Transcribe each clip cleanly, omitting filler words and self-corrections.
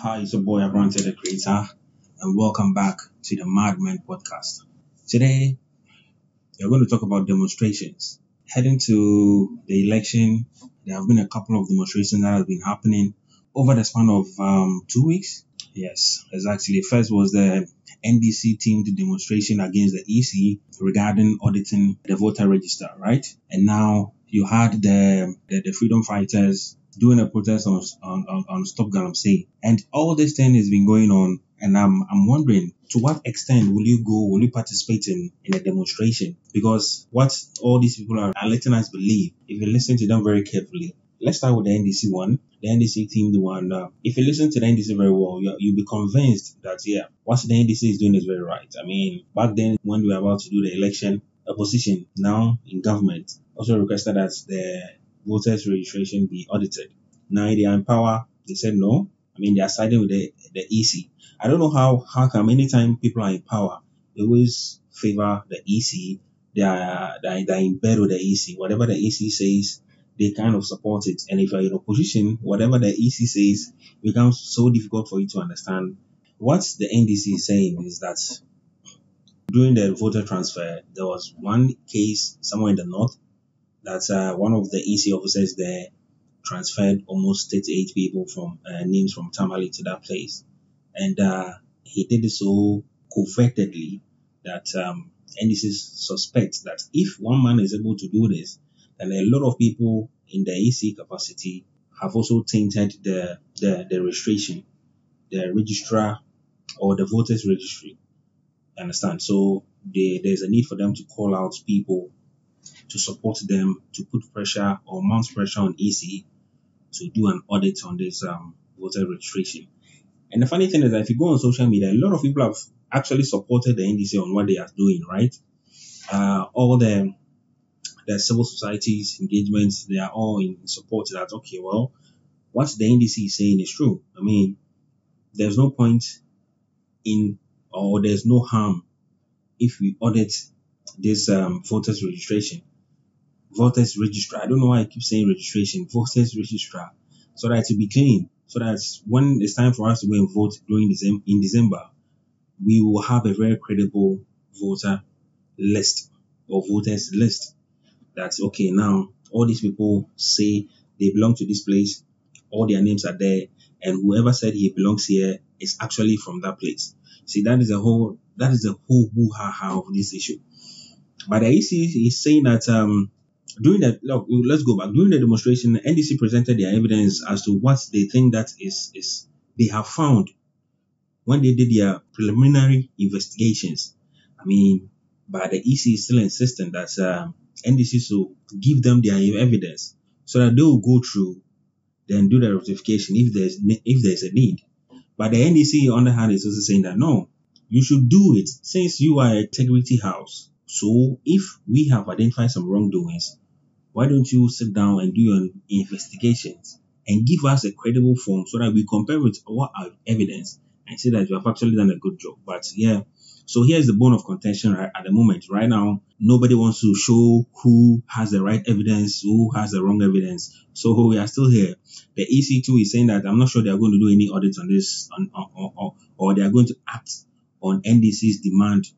Hi, it's your boy Abrante the Creator, and welcome back to the Madmen podcast. Today, we're going to talk about demonstrations. Heading to the election, there have been a couple of demonstrations that have been happening over the span of 2 weeks. Yes, exactly. First was the NDC teamed demonstration against the EC regarding auditing the voter register, right? And now you had the freedom fighters doing a protest on Stop Galamsey. And all this thing has been going on, and I'm wondering, to what extent will you participate in a demonstration? Because what all these people are letting us believe, if you listen to them very carefully, let's start with the NDC one. The NDC team, the one. If you listen to the NDC very well, you'll be convinced that what the NDC is doing is very right. I mean, back then when we were about to do the election, opposition now in government also requested that the voters registration be audited. Now they are in power. They said no. I mean, they are siding with the EC. I don't know how come anytime people are in power, they always favor the EC. They're in bed with the EC. Whatever the EC says, they kind of support it. And if you're in opposition, whatever the EC says becomes so difficult for you to understand. What the NDC is saying is that during the voter transfer, there was one case somewhere in the north that one of the EC officers there transferred almost 38 people from names from Tamale to that place. And he did it so covertly that NDC suspects that if one man is able to do this, then a lot of people in the EC capacity have also tainted the registration, the registrar or the voters registry. Understand? So there's a need for them to call out people to support them, to put pressure or mount pressure on EC to do an audit on this voter registration. And the funny thing is that if you go on social media, a lot of people have actually supported the NDC on what they are doing, right? All the civil societies engagements, they are all in support that, okay, well, what the NDC is saying is true. I mean, there's no point there's no harm if we audit this voters registration. Voters registrar. I don't know why I keep saying registration. Voters registrar. So that it will be clean. So that when it's time for us to go and vote in December, we will have a very credible voter list or voters list. That's okay. Now, all these people say they belong to this place. All their names are there. And whoever said he belongs here is actually from that place. See, that is the whole hoo-ha-ha of this issue. But the EC is saying that let's go back. During the demonstration, the NDC presented their evidence as to what they think that is they have found when they did their preliminary investigations. I mean, but the EC is still insisting that NDC should give them their evidence so that they will go through, then do the rectification if there's a need. But the NDC on the hand is also saying that no, you should do it since you are a integrity house. So if we have identified some wrongdoings, why don't you sit down and do your investigations and give us a credible form so that we compare with our evidence and say that you have actually done a good job. But so here's the bone of contention at the moment. Right now, nobody wants to show who has the right evidence, who has the wrong evidence. So we are still here. The EC2 is saying that I'm not sure they are going to do any audits on this, or they are going to act on NDC's demand.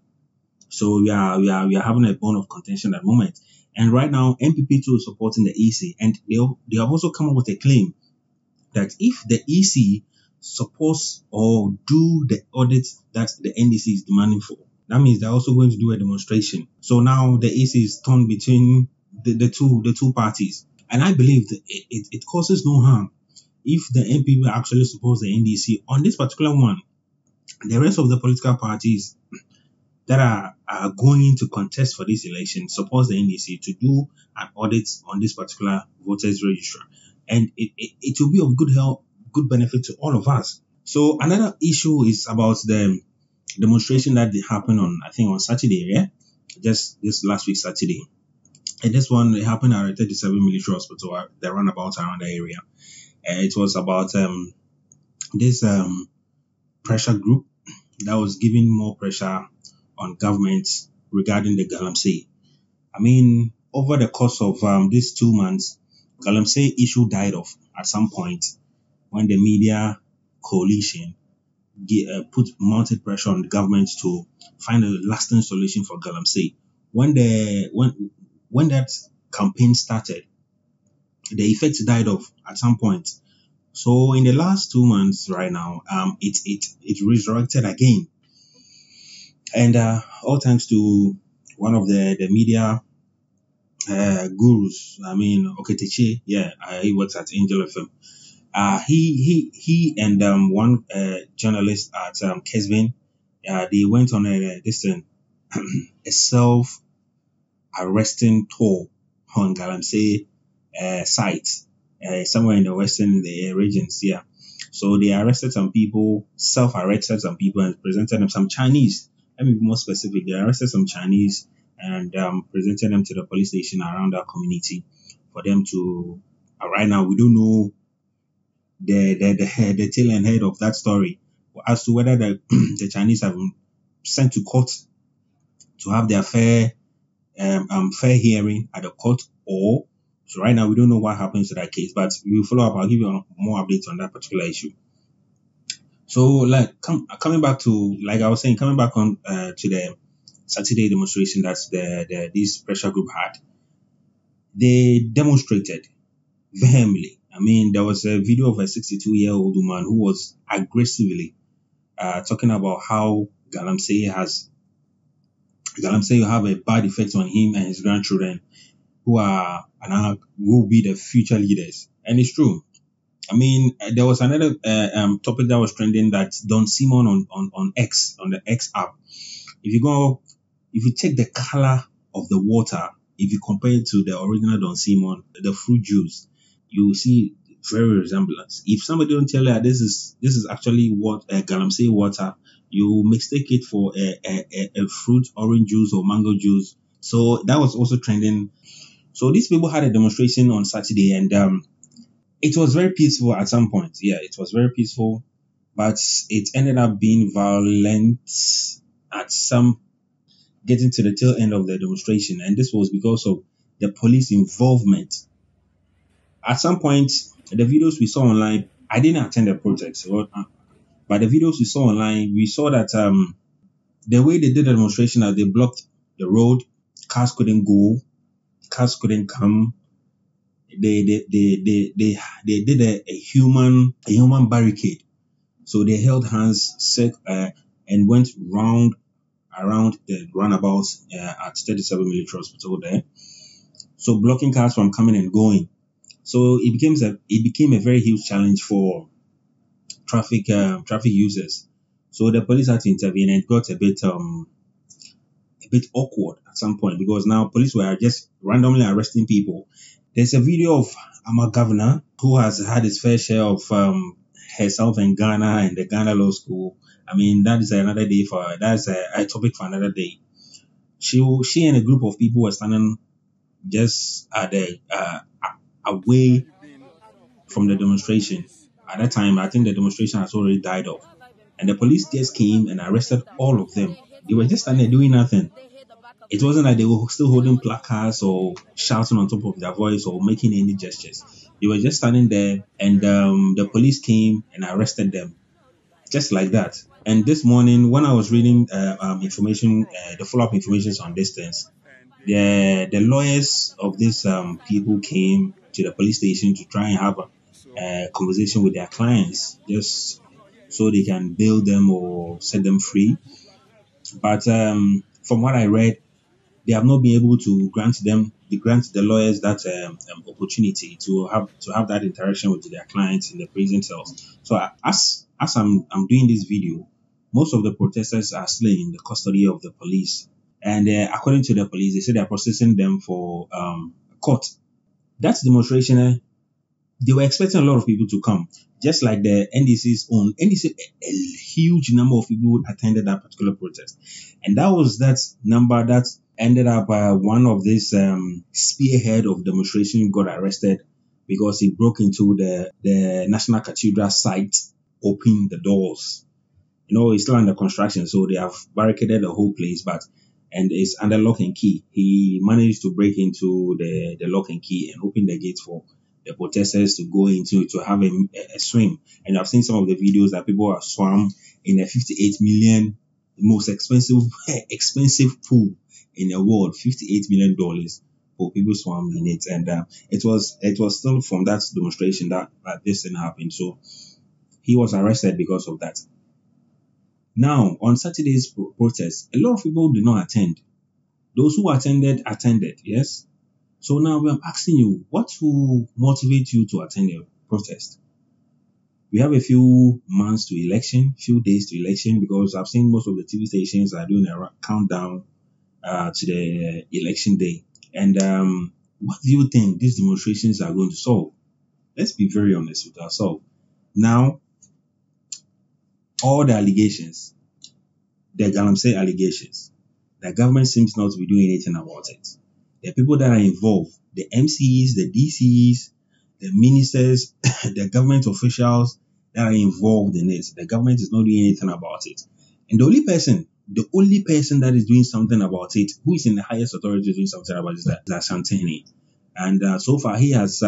So we are having a bone of contention at the moment. And right now, MPP2 is supporting the EC, and they have also come up with a claim that if the EC supports or do the audit that the NDC is demanding for, that means they're also going to do a demonstration. So now the EC is torn between the two parties, and I believe that it causes no harm if the MPP actually supports the NDC on this particular one. The rest of the political parties that are going to contest for this election supports the NDC to do an audit on this particular voters register, and it will be of good benefit to all of us. So another issue is about the demonstration that happened on Saturday, just this last week Saturday, and this one happened at 37 Military Hospital, the runabout around the area. It was about this pressure group that was giving more pressure on governments regarding the Galamsey. I mean, over the course of these 2 months, Galamsey issue died off at some point when the media coalition put mounted pressure on the government to find a lasting solution for Galamsey. When that campaign started, the effects died off at some point. So in the last 2 months, right now, it resurrected again, and all thanks to one of the media gurus. I mean, Oketeche, yeah, he works at Angel FM. He and one journalist at Kesvin, they went on a self-arresting tour on Galamsey site, somewhere in the western regions. Yeah, so they arrested some people, self-arrested some people, and presented them some Chinese. Let me be more specific. They arrested some Chinese and presented them to the police station around our community for them to. Right now, we don't know the tail and head of that story as to whether the the Chinese have been sent to court to have their fair hearing at the court, or so right now we don't know what happens to that case, but we will follow up. I'll give you more updates on that particular issue. So, like coming back to, like I was saying, coming back on to the Saturday demonstration that this pressure group had, they demonstrated vehemently. I mean, there was a video of a 62-year-old woman who was aggressively talking about how Galamsey will have a bad effect on him and his grandchildren, who will be the future leaders. And it's true. I mean, there was another topic that was trending, that Don Simon on X, on the X app. If you take the color of the water, if you compare it to the original Don Simon, the fruit juice, you will see very resemblance. If somebody don't tell you that this is actually what Galamsey water, you mistake it for a fruit, orange juice or mango juice. So that was also trending. So these people had a demonstration on Saturday, and it was very peaceful at some point. Yeah, it was very peaceful, but it ended up being violent at some, getting to the tail end of the demonstration. And this was because of the police involvement. At some point, the videos we saw online, I didn't attend the protest, but the videos we saw online, we saw that the way they did the demonstration, that they blocked the road, cars couldn't go, cars couldn't come. They did a human barricade. So they held hands and went around the roundabouts at 37 Military Hospital there. So blocking cars from coming and going. So it became a very huge challenge for traffic users. So the police had to intervene, and it got a bit awkward at some point, because now police were just randomly arresting people. There's a video of our governor, who has had his fair share of herself in Ghana and the Ghana Law School. I mean, that's a topic for another day. She and a group of people were standing just at the away from the demonstration. At that time, I think the demonstration has already died off, and the police just came and arrested all of them. They were just standing there doing nothing. It wasn't like they were still holding placards or shouting on top of their voice or making any gestures. They were just standing there, and the police came and arrested them, just like that. And this morning, when I was reading information, the follow-up information on these things, the lawyers of these people came to the police station to try and have a conversation with their clients, just so they can bail them or set them free. But from what I read, they have not been able to grant the lawyers that opportunity to have that interaction with their clients in the prison cells. So as I'm doing this video, most of the protesters are still in the custody of the police, and according to the police, they say they are processing them for court. That demonstration, they were expecting a lot of people to come, just like the NDC's own. NDC, a huge number of people attended that particular protest, and that was that number that ended up one of this spearhead of demonstration got arrested because he broke into the National Cathedral site, opened the doors. It's still under construction, so they have barricaded the whole place, and it's under lock and key. He managed to break into the lock and key and open the gates for the protesters to go into to have a swim. And I've seen some of the videos that people have swum in a 58 million most expensive pool in the world, $58 million for people swam in it. And it was still from that demonstration that this thing happened. So he was arrested because of that. Now, on Saturday's protest, a lot of people did not attend. Those who attended, yes? So now I'm asking you, what will motivate you to attend a protest? We have a few months to election, few days to election, because I've seen most of the TV stations are doing a countdown to the election day. And what do you think these demonstrations are going to solve? Let's be very honest with ourselves. Now, all the allegations, the Galamsey allegations, the government seems not to be doing anything about it. The people that are involved, the MCs, the DCs, the ministers, the government officials that are involved in it, the government is not doing anything about it. And the only person that is doing something about it, who is in the highest authority doing something about it, is that Santini. And so far he has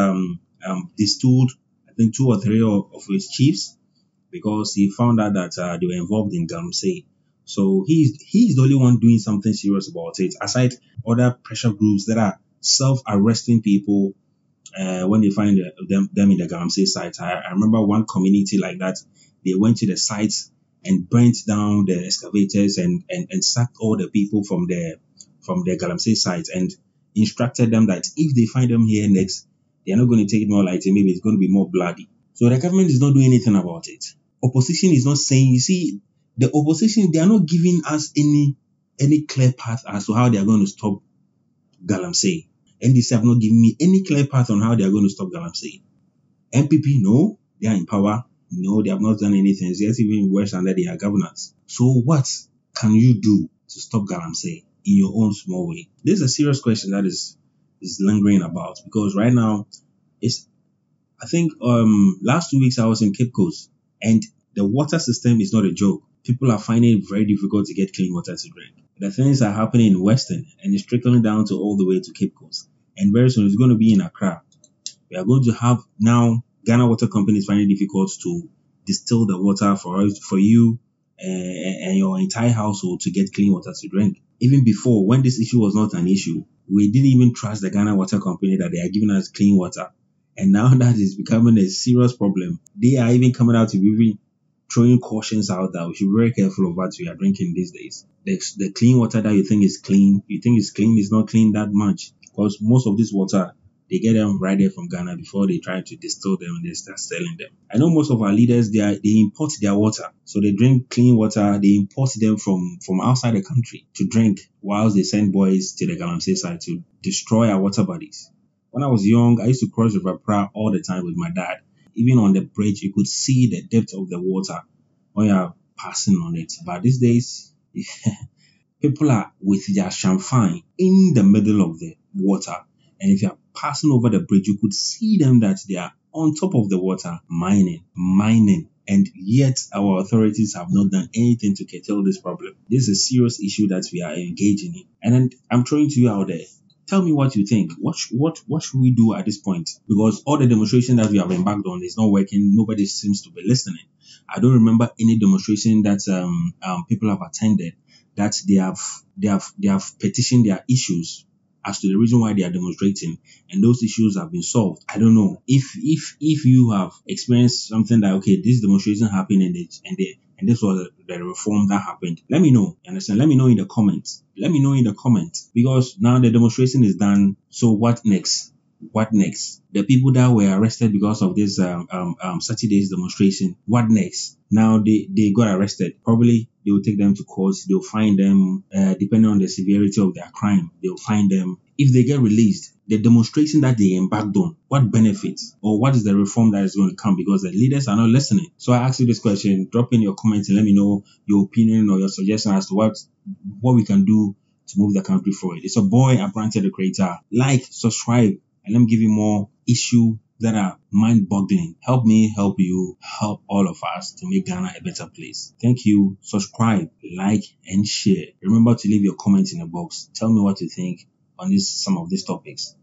distilled, I think, 2 or 3 of his chiefs, because he found out that they were involved in Galamsey. So he's the only one doing something serious about it, aside other pressure groups that are self-arresting people when they find them in the Galamsey site. I remember one community like that. They went to the sites and burnt down the excavators and sacked all the people from the Galamsey site, and instructed them that if they find them here next, they are not going to take it more lightly. Maybe it's going to be more bloody. So the government is not doing anything about it. Opposition is not saying, you see, the opposition, they are not giving us any clear path as to how they are going to stop Galamsey. NDC have not given me any clear path on how they are going to stop Galamsey. MPP, no, they are in power. No, they have not done anything. It's just even worse under their governance. So what can you do to stop Galamsey in your own small way? This is a serious question that is lingering about, because right now, I think last 2 weeks I was in Cape Coast, and the water system is not a joke. People are finding it very difficult to get clean water to drink. The things are happening in Western, and it's trickling down to all the way to Cape Coast. And very soon it's going to be in Accra. We are going to have now Ghana Water Companies finding it difficult to distill the water for you and your entire household to get clean water to drink. Even before, when this issue was not an issue, we didn't even trust the Ghana Water Company that they are giving us clean water. And now that is becoming a serious problem. They are even coming out to be throwing cautions out that we should be very careful of what we are drinking these days. The clean water that you think is clean is not clean that much, because most of this water, they get them right there from Ghana before they try to distill them and they start selling them. I know most of our leaders, they import their water. So they drink clean water, they import them from outside the country to drink, whilst they send boys to the Galamsey side to destroy our water bodies. When I was young, I used to cross River Pra all the time with my dad. Even on the bridge, you could see the depth of the water when you are passing on it. But these days, people are with their champagne in the middle of the water. And if you are passing over the bridge, you could see them that they are on top of the water, mining. And yet our authorities have not done anything to curtail this problem. This is a serious issue that we are engaging in. And then I'm throwing to you out there. Tell me what you think. What should we do at this point? Because all the demonstration that we have embarked on is not working. Nobody seems to be listening. I don't remember any demonstration that people have attended that they have petitioned their issues as to the reason why they are demonstrating, and those issues have been solved. I don't know if you have experienced something that, okay, this demonstration happened and this was the reform that happened. Let me know. Understand? Let me know in the comments. Because now the demonstration is done. So what next? What next? The people that were arrested because of this Saturday's demonstration, what next? Now they got arrested. Probably they will take them to court. They'll find them, depending on the severity of their crime, they'll find them. If they get released, the demonstration that they embarked on, what benefits or what is the reform that is going to come? Because the leaders are not listening. So I ask you this question. Drop in your comments and let me know your opinion or your suggestion as to what we can do to move the country forward. It's a boy, Abrante the Creator. Like, subscribe, and let me give you more issues that are mind-boggling. Help me, help you, help all of us to make Ghana a better place. Thank you. Subscribe, like, and share. Remember to leave your comments in the box. Tell me what you think on some of these topics.